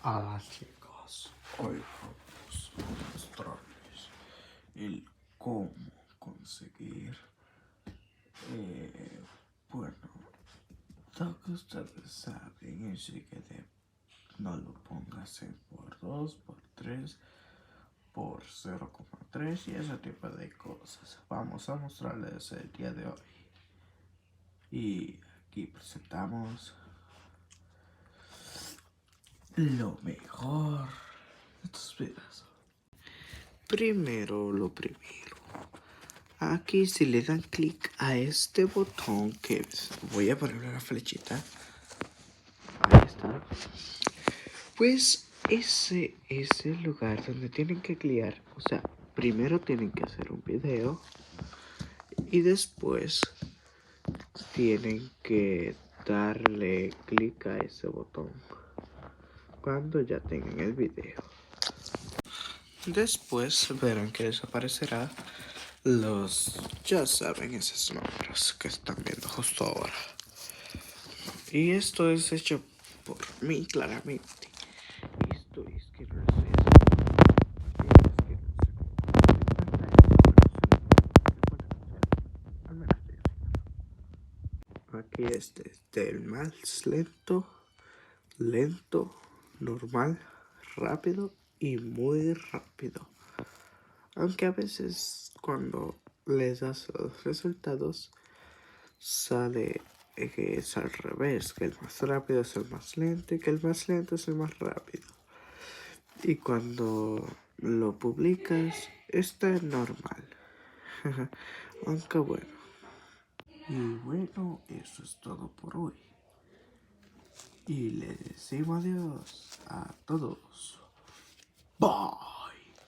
Hola chicos, hoy vamos a mostrarles el cómo conseguir, bueno, lo que ustedes saben, así que no lo pongas en por 2, por 3, por 0,3 y ese tipo de cosas. Vamos a mostrarles el día de hoy. Y aquí presentamos lo mejor de tus vidas. Primero, lo primero. Aquí si le dan clic a este botón que voy a ponerle una flechita. Ahí está. Pues ese es el lugar donde tienen que clicar. O sea, primero tienen que hacer un video y después tienen que darle clic a ese botón cuando ya tengan el video. Después verán que desaparecerá los, ya saben, esos números que están viendo justo ahora. Y esto es hecho por mí claramente. Esto es que no sé. Aquí este es del más lento, normal, rápido y muy rápido. Aunque a veces cuando les das los resultados sale que es al revés, que el más rápido es el más lento y que el más lento es el más rápido. Y cuando lo publicas está normal. Aunque bueno. Y bueno, eso es todo por hoy. Y le decimos adiós a todos. Bye.